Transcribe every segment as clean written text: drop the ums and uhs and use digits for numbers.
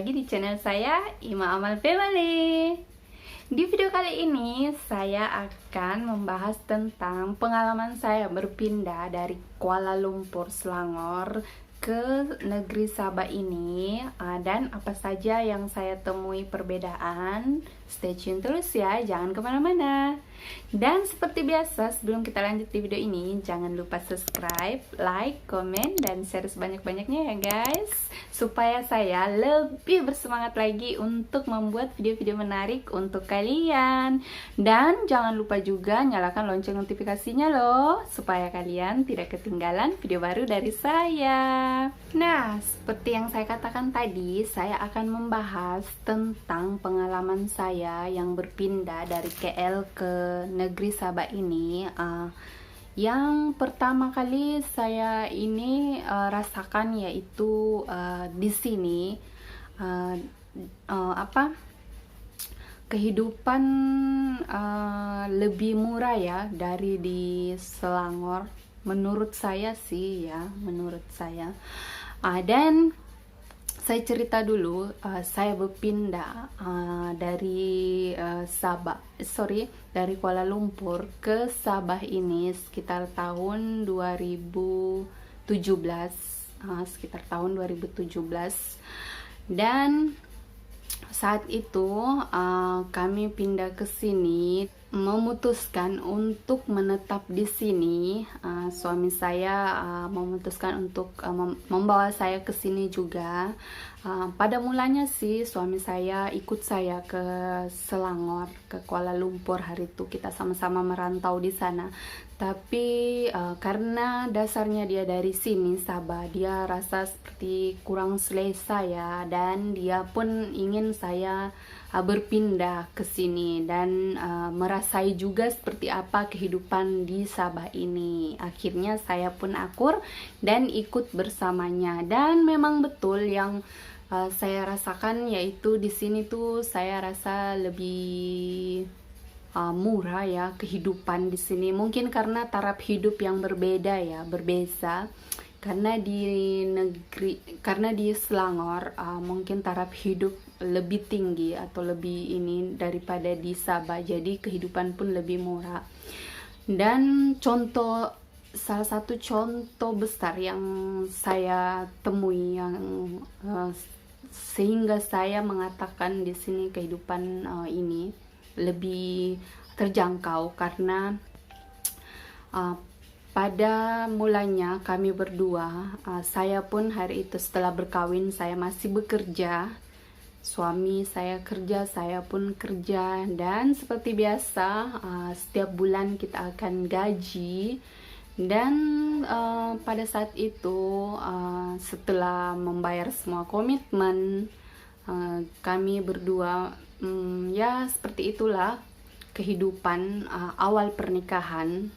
lagi di channel saya, Ima Amal Family. Di video kali ini saya akan membahas tentang pengalaman saya berpindah dari Kuala Lumpur, Selangor ke negeri Sabah ini, dan apa saja yang saya temui perbedaan. Stay tune terus ya, jangan kemana-mana. Dan seperti biasa, sebelum kita lanjut di video ini, jangan lupa subscribe, like, komen, dan share sebanyak-banyaknya ya guys, supaya saya lebih bersemangat lagi untuk membuat video-video menarik untuk kalian. Dan jangan lupa juga nyalakan lonceng notifikasinya loh, supaya kalian tidak ketinggalan video baru dari saya. Nah, seperti yang saya katakan tadi, saya akan membahas tentang pengalaman saya yang berpindah dari KL ke negeri Sabah ini. Yang pertama kali saya ini rasakan yaitu di sini kehidupan lebih murah ya dari di Selangor, menurut saya sih ya, menurut saya. Dan saya cerita dulu, saya berpindah dari dari Kuala Lumpur ke Sabah ini sekitar tahun 2017, dan saat itu kami pindah ke sini, memutuskan untuk menetap di sini. Suami saya memutuskan untuk membawa saya ke sini juga. Pada mulanya sih suami saya ikut saya ke Selangor, ke Kuala Lumpur. Hari itu kita sama-sama merantau di sana. Tapi karena dasarnya dia dari sini, Sabah, dia rasa seperti kurang selesa ya, dan dia pun ingin saya berpindah ke sini dan merasai juga seperti apa kehidupan di Sabah ini. Akhirnya saya pun akur dan ikut bersamanya. Dan memang betul yang saya rasakan yaitu di sini tuh saya rasa lebih murah ya kehidupan di sini. Mungkin karena taraf hidup yang berbeda ya, berbeza. Karena di Selangor mungkin taraf hidup lebih tinggi atau lebih ini daripada di Sabah, jadi kehidupan pun lebih murah. Dan salah satu contoh besar yang saya temui yang sehingga saya mengatakan di sini kehidupan ini lebih terjangkau, karena pada mulanya kami berdua, saya pun hari itu setelah berkawin saya masih bekerja. Suami saya kerja, saya pun kerja, dan seperti biasa setiap bulan kita akan gaji. Dan pada saat itu setelah membayar semua komitmen, kami berdua ya seperti itulah kehidupan awal pernikahan.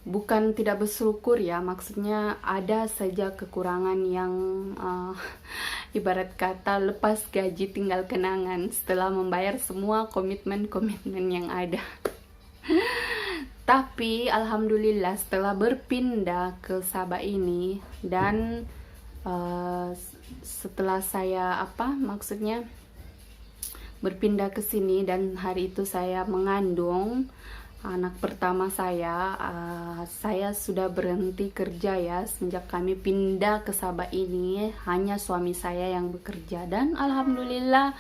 Bukan tidak bersyukur ya, maksudnya ada saja kekurangan yang ibarat kata lepas gaji tinggal kenangan setelah membayar semua komitmen-komitmen yang ada. Tapi alhamdulillah setelah berpindah ke Sabah ini dan setelah saya maksudnya berpindah ke sini dan hari itu saya mengandung anak pertama saya, saya sudah berhenti kerja ya. Sejak kami pindah ke Sabah ini hanya suami saya yang bekerja, dan alhamdulillah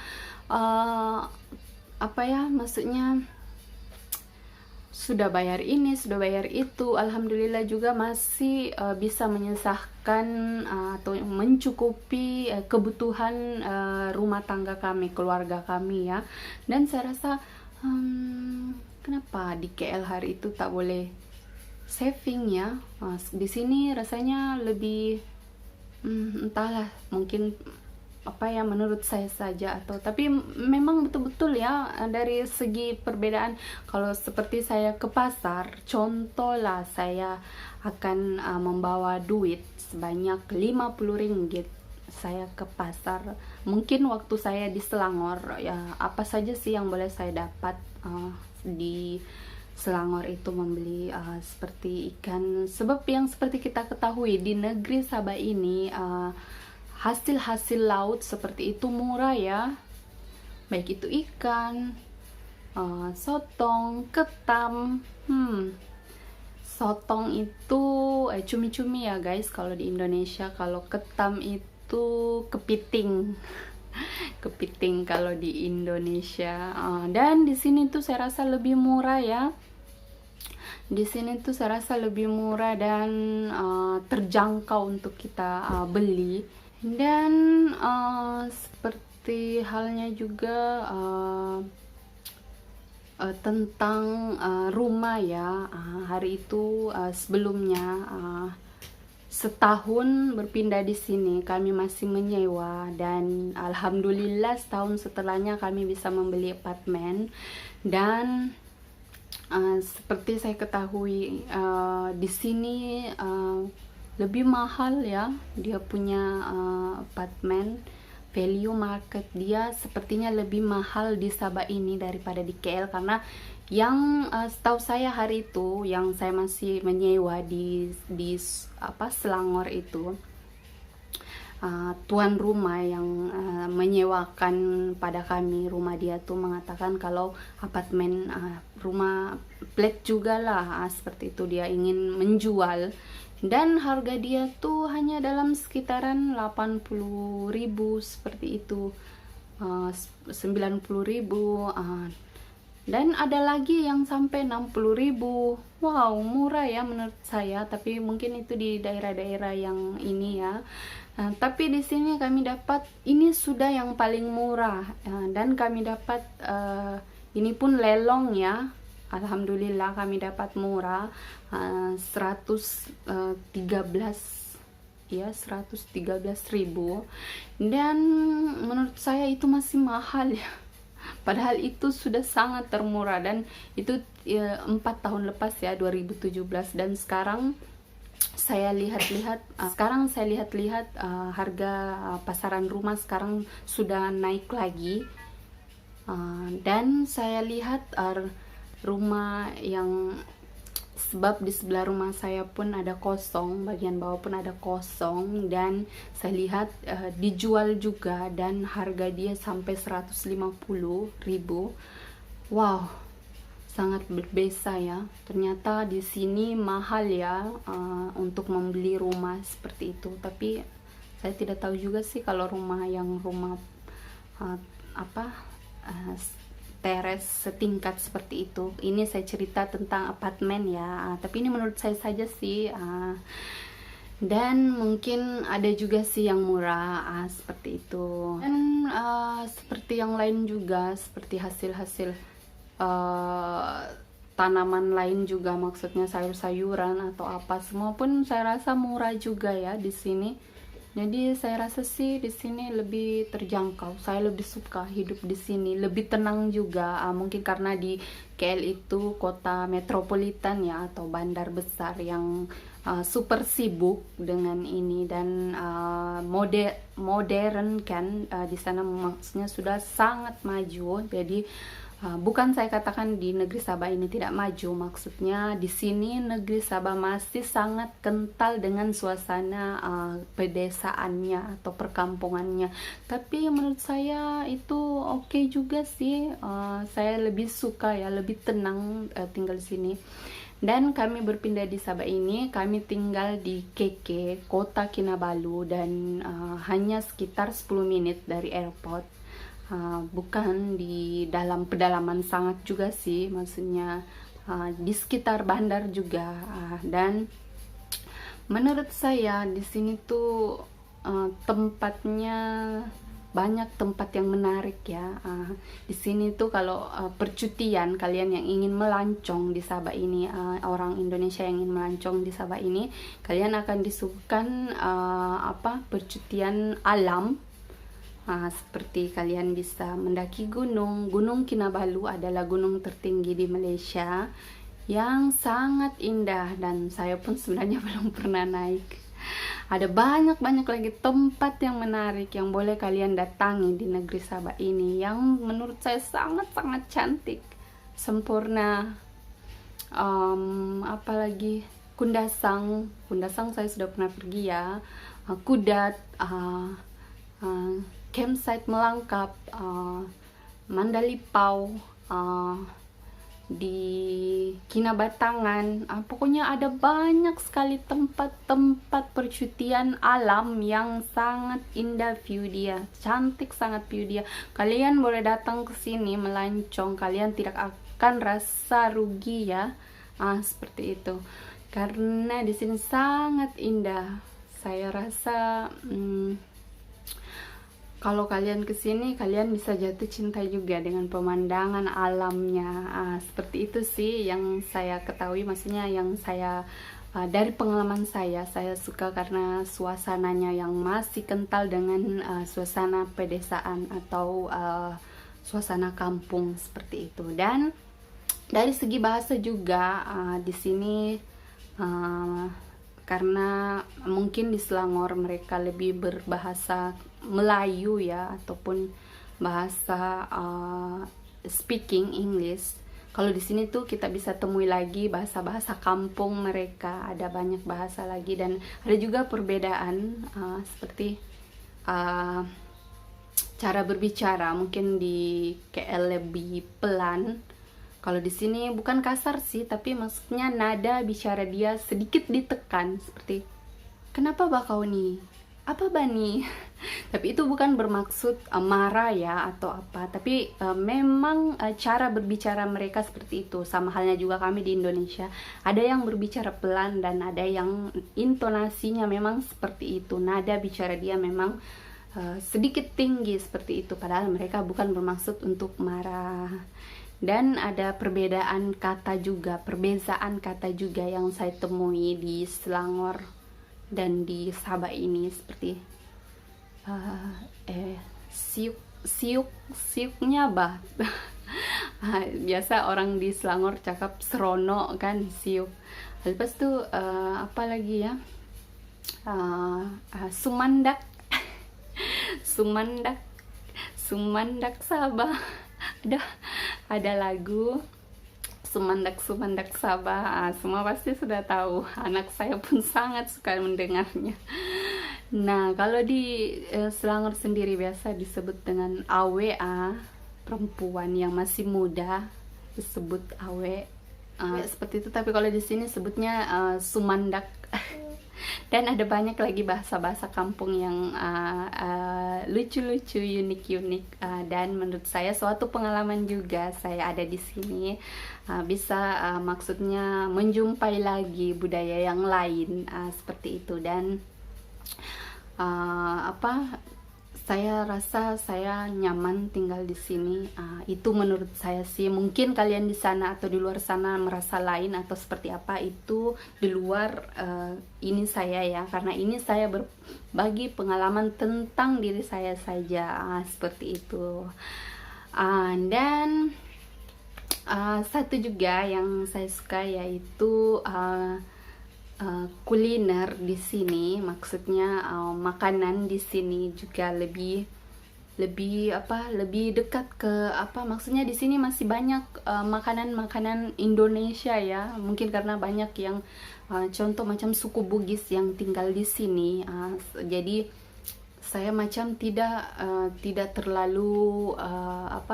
maksudnya sudah bayar ini, sudah bayar itu, alhamdulillah juga masih bisa menyesahkan atau mencukupi kebutuhan rumah tangga kami, keluarga kami ya. Dan saya rasa kenapa di KL hari itu tak boleh saving ya? Di sini rasanya lebih entahlah, mungkin menurut saya saja, tapi memang betul-betul ya dari segi perbedaan. Kalau seperti saya ke pasar, contoh lah, saya akan membawa duit sebanyak 50 ringgit saya ke pasar. Mungkin waktu saya di Selangor ya, apa saja sih yang boleh saya dapat di Selangor itu, membeli seperti ikan. Sebab yang seperti kita ketahui di negeri Sabah ini hasil-hasil laut seperti itu murah ya, baik itu ikan, sotong, ketam. Sotong itu cumi-cumi ya guys kalau di Indonesia. Kalau ketam itu kepiting. Kepiting kalau di Indonesia. Dan di sini tuh saya rasa lebih murah ya. Di sini tuh saya rasa lebih murah dan terjangkau untuk kita beli. Dan seperti halnya juga tentang rumah ya. Hari itu sebelumnya setahun berpindah di sini kami masih menyewa, dan alhamdulillah setahun setelahnya kami bisa membeli apartemen. Dan seperti saya ketahui di sini lebih mahal ya, dia punya apartemen. Value market dia sepertinya lebih mahal di Sabah ini daripada di KL, karena yang setahu saya hari itu yang saya masih menyewa di Selangor itu, tuan rumah yang menyewakan pada kami rumah dia tuh mengatakan kalau apartemen rumah flat juga lah, seperti itu dia ingin menjual. Dan harga dia tuh hanya dalam sekitaran 80.000 seperti itu, 90.000, dan ada lagi yang sampai 60.000. Wow, murah ya menurut saya, tapi mungkin itu di daerah-daerah yang ini ya. Tapi di sini kami dapat ini sudah yang paling murah, dan kami dapat ini pun lelong ya. Alhamdulillah kami dapat murah, 113 ya, 113.000. Dan menurut saya itu masih mahal ya. Padahal itu sudah sangat termurah, dan itu 4 tahun lepas ya, 2017. Dan sekarang saya lihat-lihat harga pasaran rumah sekarang sudah naik lagi. Dan saya lihat rumah yang, sebab di sebelah rumah saya pun ada kosong, bagian bawah pun ada kosong, dan saya lihat dijual juga, dan harga dia sampai 150.000. Wow, sangat berbeza ya. Ternyata di sini mahal ya untuk membeli rumah seperti itu. Tapi saya tidak tahu juga sih kalau rumah teres setingkat seperti itu. Ini saya cerita tentang apartemen ya, tapi ini menurut saya saja sih. Dan mungkin ada juga sih yang murah seperti itu. Dan seperti yang lain juga, seperti hasil-hasil tanaman lain juga, maksudnya sayur-sayuran atau apa, semua pun saya rasa murah juga ya di sini. Jadi saya rasa sih di sini lebih terjangkau. Saya lebih suka hidup di sini, lebih tenang juga. Mungkin karena di KL itu kota metropolitan ya, atau bandar besar yang super sibuk dengan ini, dan modern kan, di sana maksudnya sudah sangat maju. Jadi bukan saya katakan di negeri Sabah ini tidak maju, maksudnya di sini negeri Sabah masih sangat kental dengan suasana pedesaannya atau perkampungannya. Tapi menurut saya itu oke juga sih. Saya lebih suka ya, lebih tenang tinggal di sini. Dan kami berpindah di Sabah ini, kami tinggal di Keke, kota Kinabalu, dan hanya sekitar 10 menit dari airport. Bukan di dalam pedalaman sangat juga sih, maksudnya di sekitar bandar juga. Dan menurut saya di sini tuh tempatnya banyak tempat yang menarik ya. Di sini tuh kalau percutian, kalian yang ingin melancong di Sabah ini, orang Indonesia yang ingin melancong di Sabah ini, kalian akan disuguhkan percutian alam. Seperti kalian bisa mendaki Gunung Kinabalu adalah gunung tertinggi di Malaysia yang sangat indah, dan saya pun sebenarnya belum pernah naik. Ada banyak lagi tempat yang menarik yang boleh kalian datangi di negeri Sabah ini, yang menurut saya sangat-sangat cantik, sempurna. Apalagi Kundasang saya sudah pernah pergi ya. Kudat, campsite melangkap, Mandalipau, di Kinabatangan, pokoknya ada banyak sekali tempat-tempat percutian alam yang sangat indah view dia, cantik sangat view dia. Kalian boleh datang ke sini melancong, kalian tidak akan rasa rugi ya, seperti itu. Karena di sini sangat indah. Saya rasa kalau kalian kesini, kalian bisa jatuh cinta juga dengan pemandangan alamnya. Seperti itu sih yang saya ketahui, maksudnya yang saya dari pengalaman saya suka karena suasananya yang masih kental dengan suasana pedesaan atau suasana kampung seperti itu. Dan dari segi bahasa juga di sini karena mungkin di Selangor mereka lebih berbahasa Melayu ya, ataupun bahasa speaking English. Kalau di sini tuh kita bisa temui lagi bahasa-bahasa kampung mereka, ada banyak bahasa lagi, dan ada juga perbedaan seperti cara berbicara. Mungkin di KL lebih pelan. Kalau di sini bukan kasar sih, tapi maksudnya nada bicara dia sedikit ditekan, seperti kenapa bah kau nih? Apa bani? Tapi itu bukan bermaksud marah ya atau apa, tapi memang cara berbicara mereka seperti itu. Sama halnya juga kami di Indonesia, ada yang berbicara pelan dan ada yang intonasinya memang seperti itu, nada bicara dia memang sedikit tinggi seperti itu, padahal mereka bukan bermaksud untuk marah. Dan ada perbedaan kata juga, perbezaan kata juga yang saya temui di Selangor dan di Sabah ini, seperti siuknya bah. Biasa orang di Selangor cakap serono kan, siuk. Lepas tu apa lagi ya, sumandak. sumandak Sabah. Ada lagu Sumandak Sabah, semua pasti sudah tahu. Anak saya pun sangat suka mendengarnya. Nah, kalau di Selangor sendiri biasa disebut dengan AWA, perempuan yang masih muda disebut AW, seperti itu. Tapi kalau di sini sebutnya sumandak. Dan ada banyak lagi bahasa-bahasa kampung yang lucu-lucu, unik-unik, dan menurut saya suatu pengalaman juga saya ada di sini. Bisa maksudnya menjumpai lagi budaya yang lain, seperti itu. Dan saya rasa saya nyaman tinggal di sini. Itu menurut saya sih. Mungkin kalian di sana atau di luar sana merasa lain atau seperti apa, itu di luar ini saya ya, karena ini saya berbagi pengalaman tentang diri saya saja, seperti itu. Dan satu juga yang saya suka yaitu kuliner di sini, maksudnya makanan di sini juga lebih dekat ke maksudnya di sini masih banyak makanan Indonesia ya, mungkin karena banyak yang contoh macam suku Bugis yang tinggal di sini, jadi saya macam tidak terlalu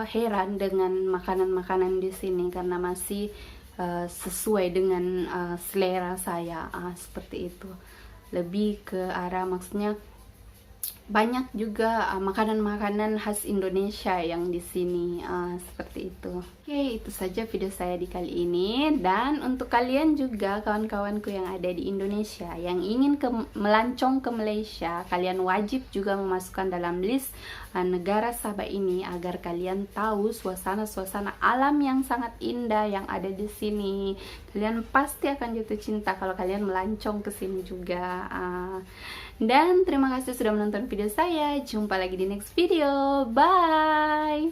heran dengan makanan-makanan di sini karena masih sesuai dengan selera saya, seperti itu. Lebih ke arah, maksudnya banyak juga makanan-makanan khas Indonesia yang di sini, seperti itu. Oke, itu saja video saya di kali ini. Dan untuk kalian juga, kawan-kawanku yang ada di Indonesia yang ingin melancong ke Malaysia, kalian wajib juga memasukkan dalam list negara Sabah ini agar kalian tahu suasana-suasana alam yang sangat indah yang ada di sini. Kalian pasti akan jatuh cinta kalau kalian melancong ke sini juga. Dan terima kasih sudah menonton video saya. Jumpa lagi di next video. Bye.